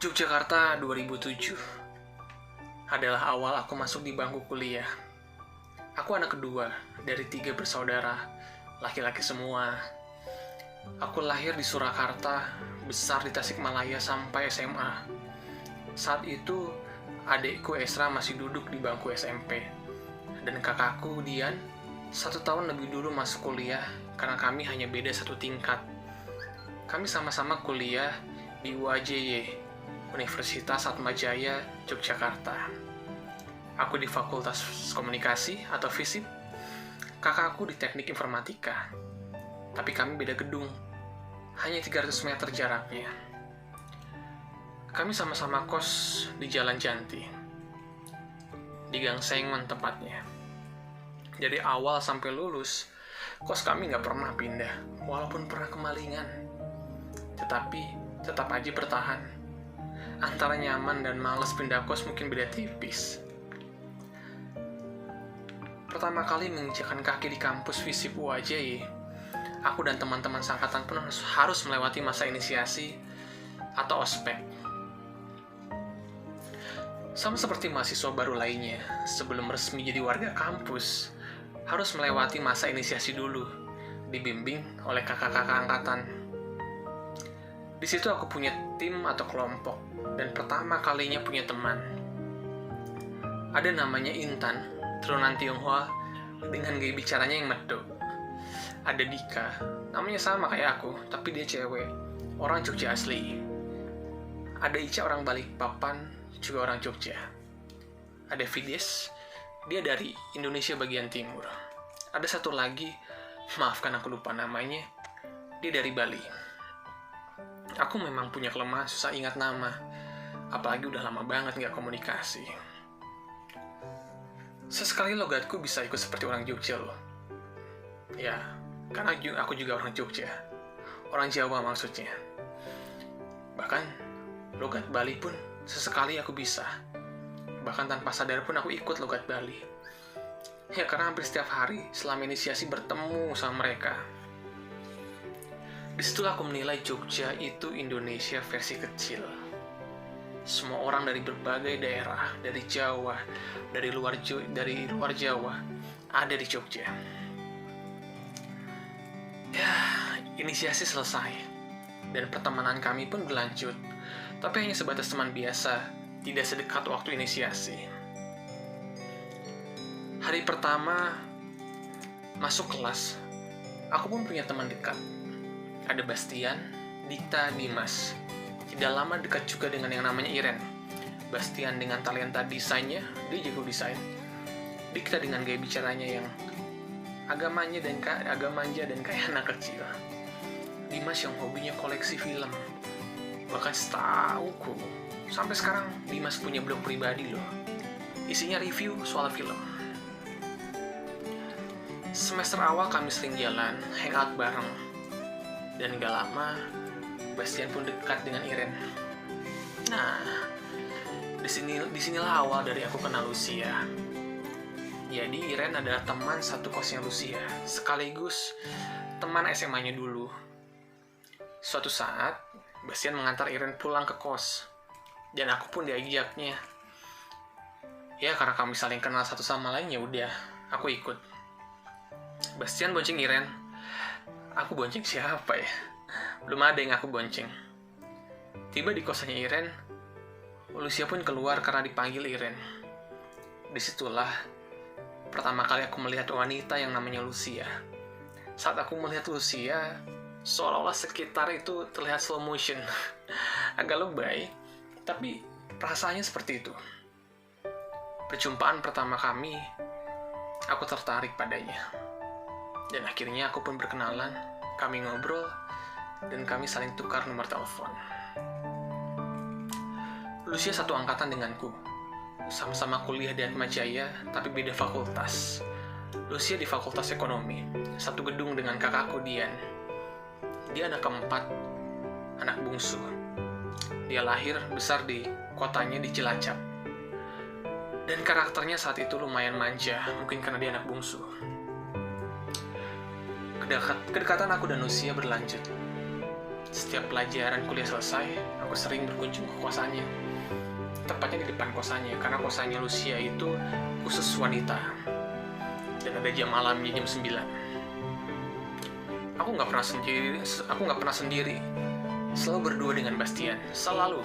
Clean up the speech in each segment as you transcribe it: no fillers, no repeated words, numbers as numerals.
Yogyakarta 2007 adalah awal aku masuk di bangku kuliah. Aku anak kedua dari 3 bersaudara, laki-laki semua. Aku lahir di Surakarta, besar di Tasikmalaya sampai SMA. Saat itu, adikku Esra masih duduk di bangku SMP. Dan kakakku Dian 1 tahun lebih dulu masuk kuliah karena kami hanya beda 1 tingkat. Kami sama-sama kuliah di UAJY, Universitas Atmajaya, Yogyakarta. Aku di Fakultas Komunikasi atau FISIP, kakakku di Teknik Informatika. Tapi kami beda gedung, hanya 300 meter jaraknya. Kami sama-sama kos di Jalan Janti, di Gang Sengon tepatnya. Dari awal sampai lulus, kos kami nggak pernah pindah, walaupun pernah kemalingan. Tetapi tetap aja bertahan. Antara nyaman dan males pindah kos mungkin beda tipis. Pertama kali menginjakkan kaki di kampus FISIP UAJY, aku dan teman-teman seangkatan pun harus melewati masa inisiasi atau ospek. Sama seperti mahasiswa baru lainnya, sebelum resmi jadi warga kampus, harus melewati masa inisiasi dulu, dibimbing oleh kakak-kakak angkatan. Di situ aku punya tim atau kelompok, dan pertama kalinya punya teman. Ada namanya Intan, turunan Tionghoa, dengan gaya bicaranya yang medok. Ada Dika, namanya sama kayak aku, tapi dia cewek, orang Jogja asli. Ada Ica, orang Balikpapan, juga orang Jogja. Ada Fides, dia dari Indonesia bagian timur. Ada satu lagi, maafkan aku lupa namanya, dia dari Bali. Aku memang punya kelemahan susah ingat nama, apalagi udah lama banget nggak komunikasi. Sesekali logatku bisa ikut seperti orang Jogja loh. Ya, karena aku juga orang Jogja. Orang Jawa maksudnya. Bahkan, logat Bali pun sesekali aku bisa. Bahkan tanpa sadar pun aku ikut logat Bali. Ya, karena hampir setiap hari selama inisiasi bertemu sama mereka. Disitulah aku menilai Jogja itu Indonesia versi kecil. Semua orang dari berbagai daerah, dari Jawa, dari luar Jawa, ada di Jogja. Ya, inisiasi selesai, dan pertemanan kami pun berlanjut, tapi hanya sebatas teman biasa, tidak sedekat waktu inisiasi. Hari pertama masuk kelas, aku pun punya teman dekat. Ada Bastian, Dita, Dimas. Tidak lama dekat juga dengan yang namanya Iren. Bastian dengan talenta desainnya, dia jago desain. Dita dengan gaya bicaranya yang agak manja dan kayak anak kecil. Dimas yang hobinya koleksi film. Bahkan setauku, sampai sekarang Dimas punya blog pribadi loh. Isinya review soal film. Semester awal kami sering jalan, hangout bareng. Dan gak lama, Bastian pun dekat dengan Iren. Nah, disinilah awal dari aku kenal Lucia. Jadi Iren adalah teman satu kosnya Lucia, sekaligus teman SMA-nya dulu. Suatu saat, Bastian mengantar Iren pulang ke kos, dan aku pun diajaknya. Ya, karena kami saling kenal satu sama lain, ya udah, aku ikut. Bastian bonceng Iren. Aku bonceng siapa ya? Belum ada yang aku bonceng. Tiba di kosannya Iren, Lucia pun keluar karena dipanggil Iren. Disitulah pertama kali aku melihat wanita yang namanya Lucia. Saat aku melihat Lucia, seolah-olah sekitar itu terlihat slow motion. Agak lebay, tapi perasaannya seperti itu. Perjumpaan pertama kami, aku tertarik padanya. Dan akhirnya aku pun berkenalan, kami ngobrol, dan kami saling tukar nomor telepon. Lucia satu angkatan denganku. Sama-sama kuliah di Atmajaya, tapi beda fakultas. Lucia di Fakultas Ekonomi, satu gedung dengan kakakku Dian. Dia anak keempat, anak bungsu. Dia lahir besar di kotanya di Cilacap. Dan karakternya saat itu lumayan manja, mungkin karena dia anak bungsu. Kedekatan aku dan Lucia berlanjut. Setiap pelajaran kuliah selesai, aku sering berkunjung ke kosannya. Tepatnya di depan kosannya, karena kosannya Lucia itu khusus wanita. Dan ada jam malamnya jam 9. Aku nggak pernah sendiri. Selalu berdua dengan Bastian, selalu.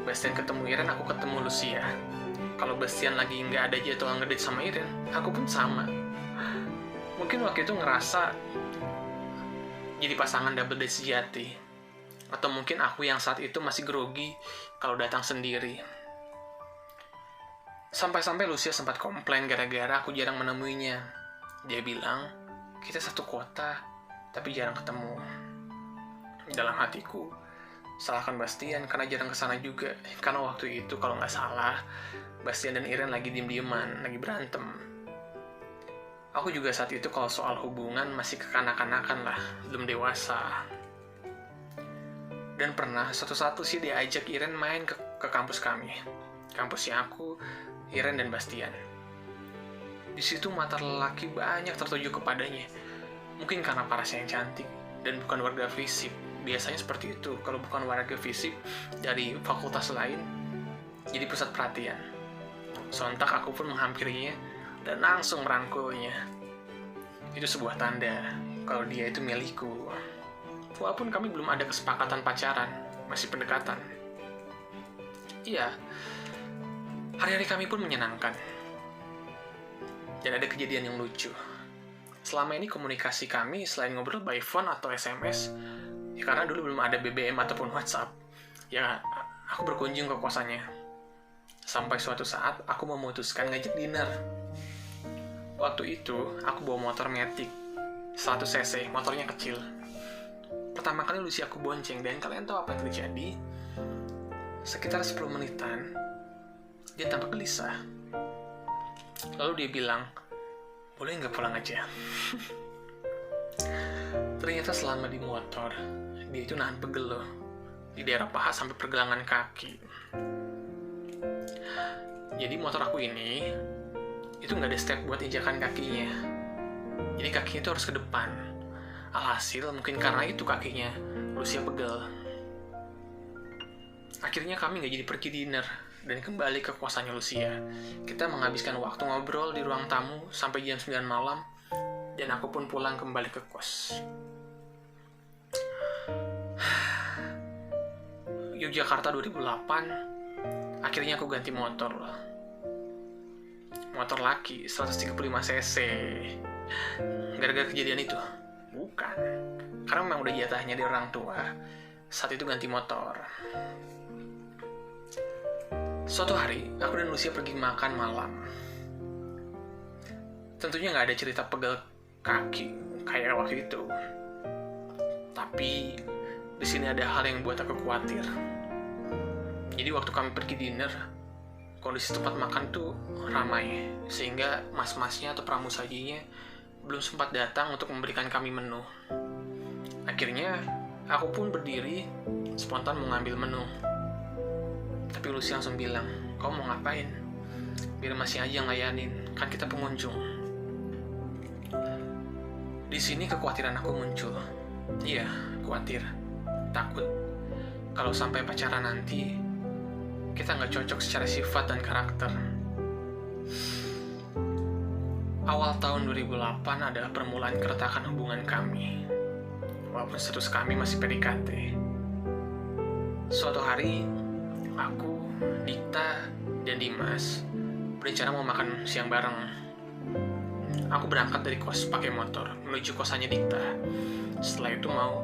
Bastian ketemu Iren, aku ketemu Lucia. Kalau Bastian lagi nggak ada jadwal ngedate sama Iren, aku pun sama. Mungkin waktu itu ngerasa jadi pasangan double date sejati. Atau mungkin aku yang saat itu masih grogi kalau datang sendiri. Sampai-sampai Lucia sempat komplain gara-gara aku jarang menemuinya. Dia bilang, kita satu kota, tapi jarang ketemu. Dalam hatiku, salahkan Bastian karena jarang kesana juga. Karena waktu itu kalau nggak salah, Bastian dan Iren lagi diem-dieman, lagi berantem. Aku juga saat itu kalau soal hubungan masih kekanak-kanakan lah, belum dewasa. Dan pernah satu-satu sih diajak Iren main ke kampus kami. Kampusnya aku, Iren dan Bastian. Di situ mata lelaki banyak tertuju kepadanya. Mungkin karena parasnya yang cantik dan bukan warga fisik. Biasanya seperti itu, kalau bukan warga fisik dari fakultas lain, jadi pusat perhatian. Sontak aku pun menghampirinya dan langsung merangkulnya. Itu sebuah tanda kalau dia itu milikku. Walaupun kami belum ada kesepakatan pacaran, masih pendekatan. Iya, hari-hari kami pun menyenangkan. Dan ada kejadian yang lucu. Selama ini komunikasi kami selain ngobrol by phone atau SMS, ya karena dulu belum ada BBM ataupun WhatsApp, ya aku berkunjung ke kosannya. Sampai suatu saat aku memutuskan ngajak dinner. Waktu itu aku bawa motor Matic 100 cc, motornya kecil. Pertama kali Lucia aku bonceng, dan kalian tahu apa yang terjadi? Sekitar 10 menitan, dia tampak gelisah. Lalu dia bilang, boleh nggak pulang aja? Ternyata selama di motor, dia itu nahan pegel loh. Di daerah paha sampai pergelangan kaki. Jadi motor aku ini, itu nggak ada step buat injakan kakinya. Jadi kakinya itu harus ke depan. Alhasil mungkin karena itu kakinya Lucia pegel. Akhirnya kami nggak jadi pergi dinner dan kembali ke kosannya Lucia. Kita menghabiskan waktu ngobrol di ruang tamu sampai jam 9 malam, dan aku pun pulang kembali ke kos. Yogyakarta 2008, akhirnya aku ganti motor. Motor laki 135 cc. Gara-gara kejadian itu? Bukan. Karena memang udah jatahnya di orang tua. Saat itu ganti motor. Suatu hari, aku dan Lucia pergi makan malam. Tentunya nggak ada cerita pegel kaki kayak waktu itu. Tapi di sini ada hal yang buat aku khawatir. Jadi waktu kami pergi dinner, kondisi tempat makan tuh ramai, sehingga mas-masnya atau pramusajinya belum sempat datang untuk memberikan kami menu. Akhirnya, aku pun berdiri, spontan mengambil menu. Tapi Lucy langsung bilang, kau mau ngapain? Biar masih aja ngelayanin, kan kita pengunjung. Di sini kekhawatiran aku muncul. Iya, khawatir. Takut. Kalau sampai pacaran nanti, kita nggak cocok secara sifat dan karakter. Awal tahun 2008 adalah permulaan keretakan hubungan kami. Walaupun status kami masih PDKT. Suatu hari, aku, Dikta, dan Dimas berencana mau makan siang bareng. Aku berangkat dari kos pakai motor menuju kosannya Dikta. Setelah itu mau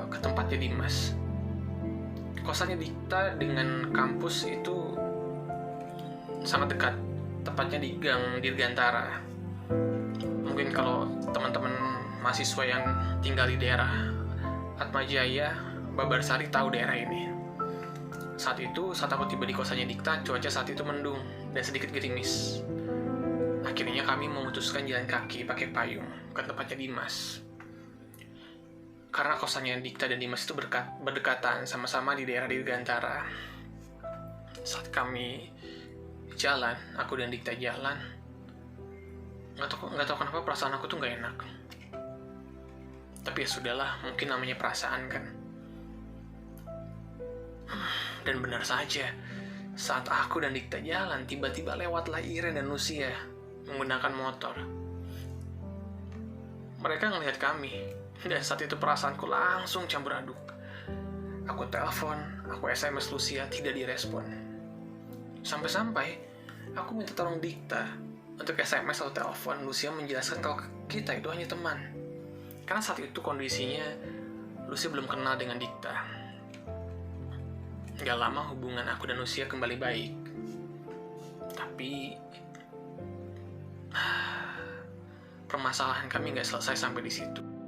ke tempatnya Dimas. Kosannya Dikta dengan kampus itu sangat dekat, tepatnya di Gang Dirgantara. Mungkin kalau teman-teman mahasiswa yang tinggal di daerah Atmajaya, Babarsari tahu daerah ini. Saat aku tiba di kosannya Dikta, cuaca saat itu mendung dan sedikit gerimis. Akhirnya kami memutuskan jalan kaki pakai payung ke tempatnya Dimas. Karena kosannya Dikta dan Dimas itu berdekatan, sama-sama di daerah Dirgantara. Saat kami jalan, aku dan Dikta jalan, nggak tahu kenapa perasaan aku tuh nggak enak. Tapi ya sudahlah, mungkin namanya perasaan kan. Dan benar saja, saat aku dan Dikta jalan, tiba-tiba lewatlah Iren dan Lucia menggunakan motor. Mereka ngelihat kami, dan saat itu perasaanku langsung campur aduk. Aku telepon, aku SMS Lucia, tidak direspon. Sampai-sampai, aku minta tolong Dikta untuk SMS atau telepon Lucia menjelaskan kalau kita itu hanya teman. Karena saat itu kondisinya, Lucia belum kenal dengan Dikta. Gak lama hubungan aku dan Lucia kembali baik. Tapi permasalahan kami gak selesai sampai di situ.